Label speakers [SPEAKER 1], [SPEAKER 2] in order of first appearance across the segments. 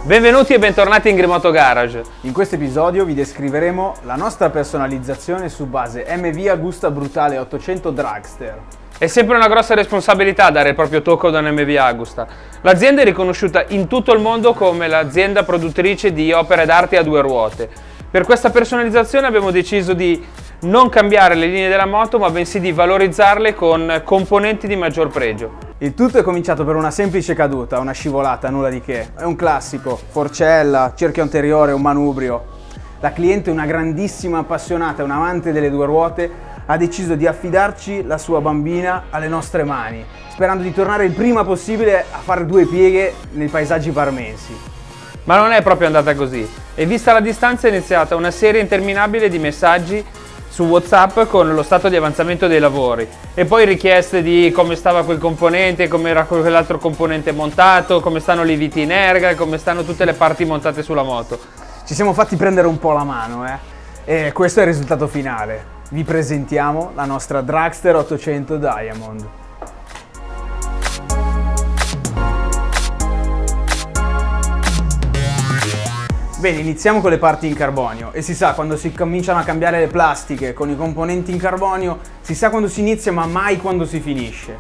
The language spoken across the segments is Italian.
[SPEAKER 1] Benvenuti e bentornati in Grimoto Garage.
[SPEAKER 2] In questo episodio vi descriveremo la nostra personalizzazione su base MV Agusta Brutale 800 Dragster.
[SPEAKER 1] È sempre una grossa responsabilità dare il proprio tocco ad un MV Agusta. L'azienda è riconosciuta in tutto il mondo come l'azienda produttrice di opere d'arte a due ruote. Per questa personalizzazione abbiamo deciso di non cambiare le linee della moto, ma bensì di valorizzarle con componenti di maggior pregio.
[SPEAKER 2] Il tutto è cominciato per una semplice caduta, una scivolata, nulla di che. È un classico, forcella, cerchio anteriore, un manubrio. La cliente, una grandissima appassionata, un amante delle due ruote, ha deciso di affidarci la sua bambina alle nostre mani, sperando di tornare il prima possibile a fare due pieghe nei paesaggi parmensi.
[SPEAKER 1] Ma non è proprio andata così, e vista la distanza è iniziata una serie interminabile di messaggi su WhatsApp con lo stato di avanzamento dei lavori e poi richieste di come stava quel componente, come era quell'altro componente montato, come stanno le viti in erga, come stanno tutte le parti montate sulla moto.
[SPEAKER 2] Ci siamo fatti prendere un po' la mano, e questo è il risultato finale. Vi presentiamo la nostra Dragster 800 Diamond. Bene, iniziamo con le parti in carbonio e si sa quando si cominciano a cambiare le plastiche con i componenti in carbonio, si sa quando si inizia ma mai quando si finisce.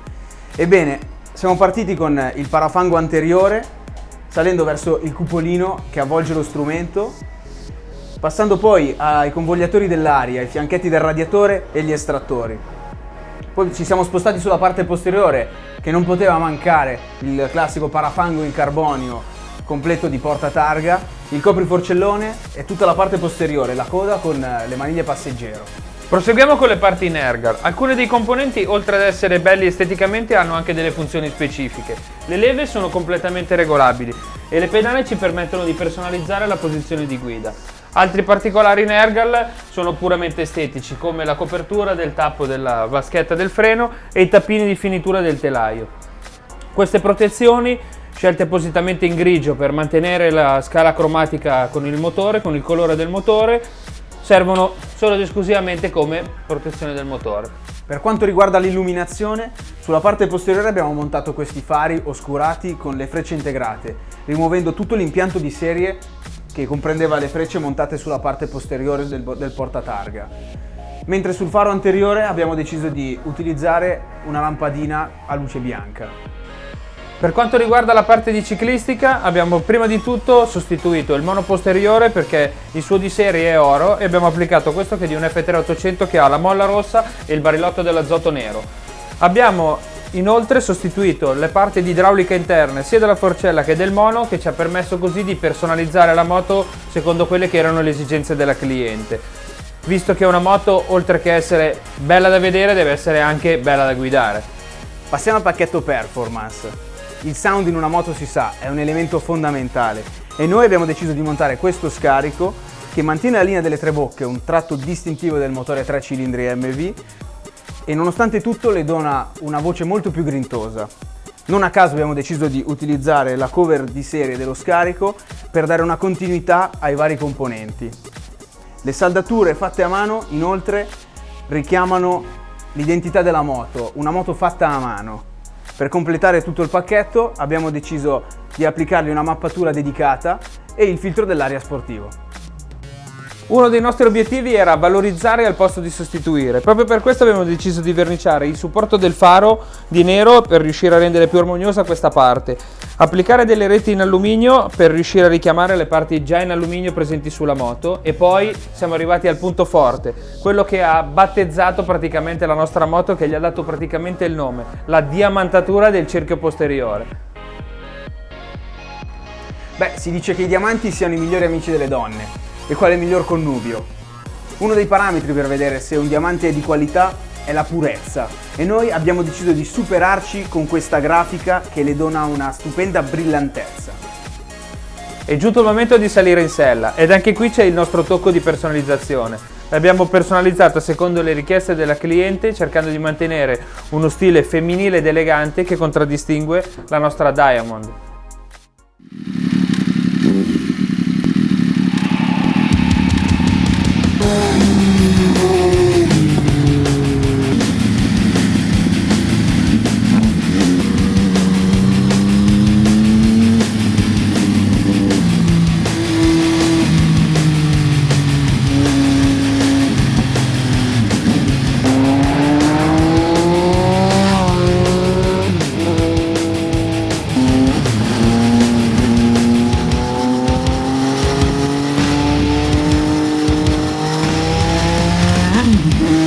[SPEAKER 2] Ebbene, siamo partiti con il parafango anteriore, salendo verso il cupolino che avvolge lo strumento, passando poi ai convogliatori dell'aria, ai fianchetti del radiatore e gli estrattori. Poi ci siamo spostati sulla parte posteriore che non poteva mancare il classico parafango in carbonio completo di portatarga, il copriforcellone e tutta la parte posteriore, la coda con le maniglie passeggero.
[SPEAKER 1] Proseguiamo con le parti in ergar. Alcuni dei componenti, oltre ad essere belli esteticamente, hanno anche delle funzioni specifiche. Le leve sono completamente regolabili e le pedane ci permettono di personalizzare la posizione di guida. Altri particolari in ergal sono puramente estetici, come la copertura del tappo della vaschetta del freno e i tappini di finitura del telaio. Queste protezioni, scelte appositamente in grigio per mantenere la scala cromatica con il motore, con il colore del motore, servono solo ed esclusivamente come protezione del motore.
[SPEAKER 2] Per quanto riguarda l'illuminazione, sulla parte posteriore abbiamo montato questi fari oscurati con le frecce integrate, rimuovendo tutto l'impianto di serie che comprendeva le frecce montate sulla parte posteriore del portatarga. Mentre sul faro anteriore abbiamo deciso di utilizzare una lampadina a luce bianca.
[SPEAKER 1] Per quanto riguarda la parte di ciclistica, abbiamo prima di tutto sostituito il mono posteriore perché il suo di serie è oro e abbiamo applicato questo che è di un FT 800 che ha la molla rossa e il barilotto dell'azoto nero. Abbiamo inoltre sostituito le parti di idraulica interne sia della forcella che del mono, che ci ha permesso così di personalizzare la moto secondo quelle che erano le esigenze della cliente, visto che una moto, oltre che essere bella da vedere, deve essere anche bella da guidare.
[SPEAKER 2] Passiamo al pacchetto performance. Il sound in una moto, si sa, è un elemento fondamentale e noi abbiamo deciso di montare questo scarico che mantiene la linea delle tre bocche, un tratto distintivo del motore 3 cilindri MV, e nonostante tutto le dona una voce molto più grintosa. Non a caso abbiamo deciso di utilizzare la cover di serie dello scarico per dare una continuità ai vari componenti. Le saldature fatte a mano inoltre richiamano l'identità della moto, una moto fatta a mano. Per completare tutto il pacchetto abbiamo deciso di applicargli una mappatura dedicata e il filtro dell'aria sportivo.
[SPEAKER 1] Uno dei nostri obiettivi era valorizzare al posto di sostituire, proprio per questo abbiamo deciso di verniciare il supporto del faro di nero per riuscire a rendere più armoniosa questa parte, applicare delle reti in alluminio per riuscire a richiamare le parti già in alluminio presenti sulla moto, e poi siamo arrivati al punto forte, quello che ha battezzato praticamente la nostra moto, che gli ha dato praticamente il nome, la diamantatura del cerchio posteriore.
[SPEAKER 2] Beh, si dice che i diamanti siano i migliori amici delle donne. E qual è il miglior connubio? Uno dei parametri per vedere se un diamante è di qualità è la purezza, e noi abbiamo deciso di superarci con questa grafica che le dona una stupenda brillantezza.
[SPEAKER 1] È giunto il momento di salire in sella ed anche qui c'è il nostro tocco di personalizzazione. L'abbiamo personalizzata secondo le richieste della cliente, cercando di mantenere uno stile femminile ed elegante che contraddistingue la nostra Diamond.
[SPEAKER 2] Ciao!